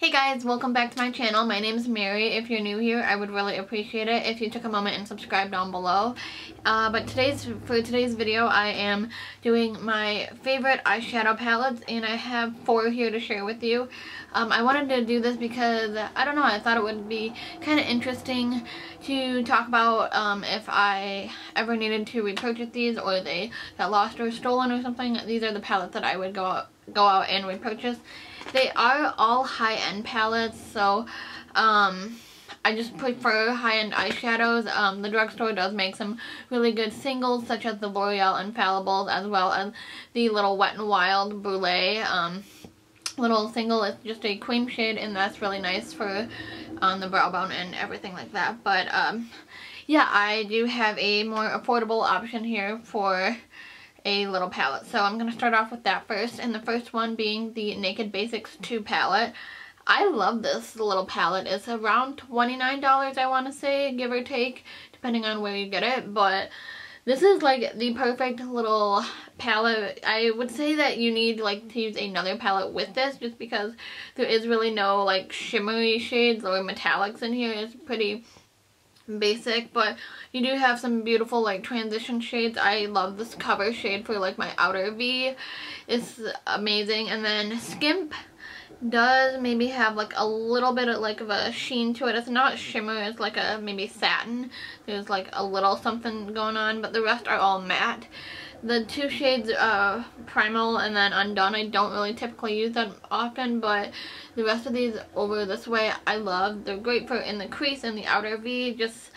Hey guys, welcome back to my channel. My name is Mary. If you're new here, I would really appreciate it if you took a moment and subscribe down below. For today's video, I am doing my favorite eyeshadow palettes, and I have 4 here to share with you. I wanted to do this because, I don't know, I thought it would be kind of interesting to talk about if I ever needed to repurchase these or they got lost or stolen or something. These are the palettes that I would go out and repurchase. They are all high-end palettes, so I just prefer high-end eyeshadows. The drugstore does make some really good singles, such as the L'Oreal Infallibles, as well as the little Wet n Wild Brulee little single. It's just a cream shade, and that's really nice for the brow bone and everything like that. But yeah, I do have a more affordable option here for a little palette. So I'm going to start off with that first, and the first one being the Naked Basics 2 palette. I love this little palette. It's around $29, I want to say, give or take, depending on where you get it, but this is like the perfect little palette. I would say that you need like to use another palette with this, just because there is really no like shimmery shades or metallics in here. It's pretty basic, but you do have some beautiful like transition shades. I love this cover shade for like my outer V. It's amazing. And then Skimp does maybe have like a little bit of like of a sheen to it. It's not shimmer, it's like a maybe satin. There's like a little something going on, but the rest are all matte. The 2 shades, Primal and then Undone, I don't really typically use them often, but the rest of these over this way I love. They're great for in the crease and the outer V, just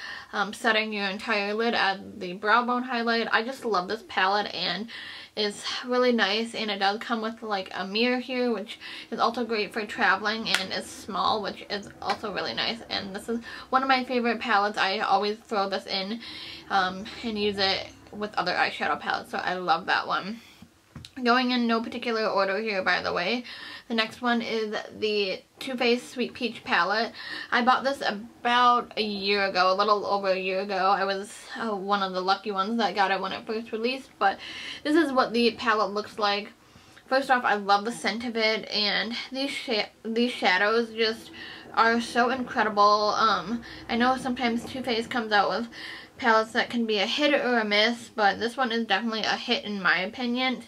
setting your entire lid at the brow bone highlight. I just love this palette, and it's really nice, and it does come with like a mirror here, which is also great for traveling, and it's small, which is also really nice. And this is one of my favorite palettes. I always throw this in and use it with other eyeshadow palettes, so I love that one. Going in no particular order here, by the way, the next one is the Too Faced Sweet Peach palette. I bought this about a year ago, a little over a year ago. I was one of the lucky ones that got it when it first released, but this is what the palette looks like. First off, I love the scent of it, and these shadows just are so incredible. I know sometimes Too Faced comes out with palettes that can be a hit or a miss, but this one is definitely a hit in my opinion.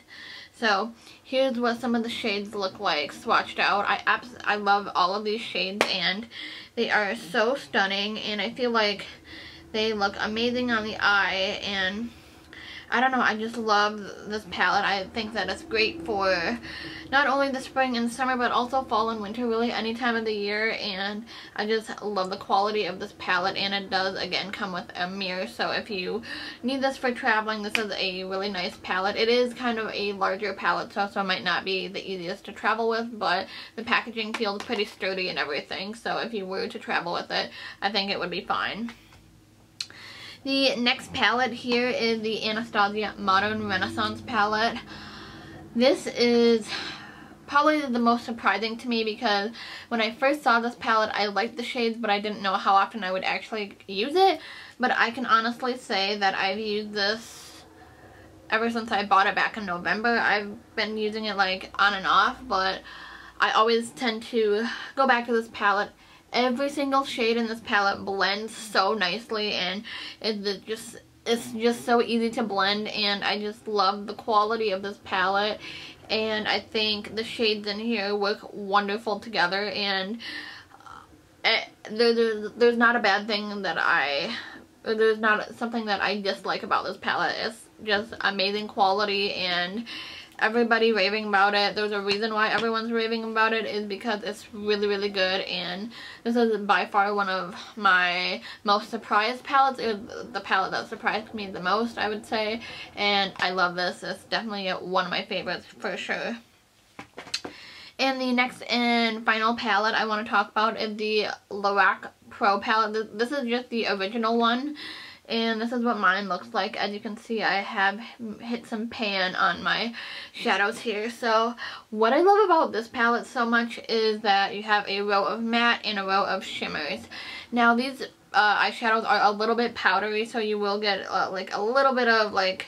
So here's what some of the shades look like swatched out. I love all of these shades, and they are so stunning, and I feel like they look amazing on the eye, and I don't know, I just love this palette. I think that it's great for not only the spring and summer, but also fall and winter, really any time of the year. And I just love the quality of this palette, and it does again come with a mirror, so if you need this for traveling, this is a really nice palette. It is kind of a larger palette, so it might not be the easiest to travel with, but the packaging feels pretty sturdy and everything, so if you were to travel with it, I think it would be fine. The next palette here is the Anastasia Modern Renaissance palette. This is probably the most surprising to me, because when I first saw this palette, I liked the shades, but I didn't know how often I would actually use it. But I can honestly say that I've used this ever since I bought it back in November. I've been using it like on and off, but I always tend to go back to this palette. Every single shade in this palette blends so nicely, and it's just so easy to blend, and I just love the quality of this palette, and I think the shades in here work wonderful together, and there's not a bad thing that there's not something that I dislike about this palette. It's just amazing quality, and everybody raving about it. There's a reason why everyone's raving about it, is because it's really, really good, and this is by far one of my most surprised palettes. It was the palette that surprised me the most, I would say, and I love this. It's definitely one of my favorites for sure. And the next and final palette I want to talk about is the Lorac Pro palette. This is just the original one, and this is what mine looks like. As you can see, I have hit some pan on my shadows here. So what I love about this palette so much is that you have a row of matte and a row of shimmers. Now these eyeshadows are a little bit powdery, so you will get like a little bit of like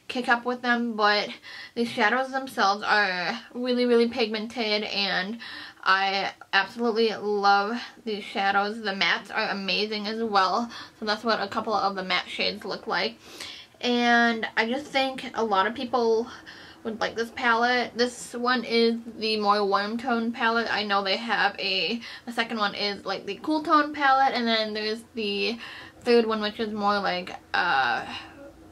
kick up with them, but the shadows themselves are really, really pigmented, and I absolutely love these shadows. The mattes are amazing as well, so that's what a couple of the matte shades look like. And I just think a lot of people would like this palette. This one is the more warm tone palette. I know they have the second one is like the cool tone palette, and then there's the third one, which is more like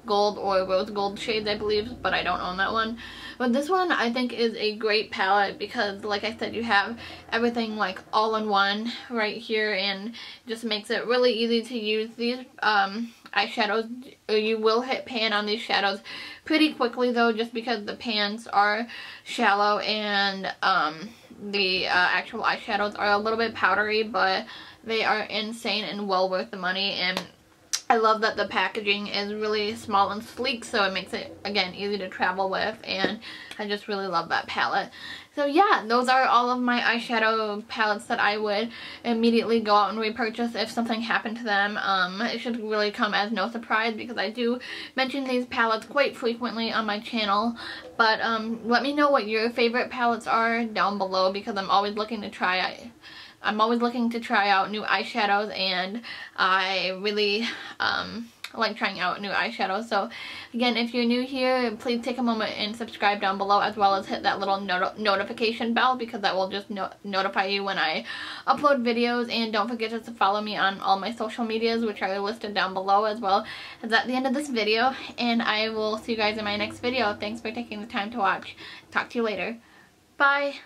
gold or rose gold shades, I believe, but I don't own that one. But this one I think is a great palette because, like I said, you have everything like all in one right here, and it just makes it really easy to use these eyeshadows. You will hit pan on these shadows pretty quickly though, just because the pans are shallow, and the actual eyeshadows are a little bit powdery, but they are insane and well worth the money. And I love that the packaging is really small and sleek, so it makes it, again, easy to travel with, and I just really love that palette. So yeah, those are all of my eyeshadow palettes that I would immediately go out and repurchase if something happened to them. It should really come as no surprise because I do mention these palettes quite frequently on my channel. But let me know what your favorite palettes are down below, because I'm always looking to try out new eyeshadows, and I really like trying out new eyeshadows. So again, if you're new here, please take a moment and subscribe down below, as well as hit that little notification bell, because that will just notify you when I upload videos. And don't forget to follow me on all my social medias, which are listed down below, as well as at the end of this video. And I will see you guys in my next video. Thanks for taking the time to watch. Talk to you later. Bye.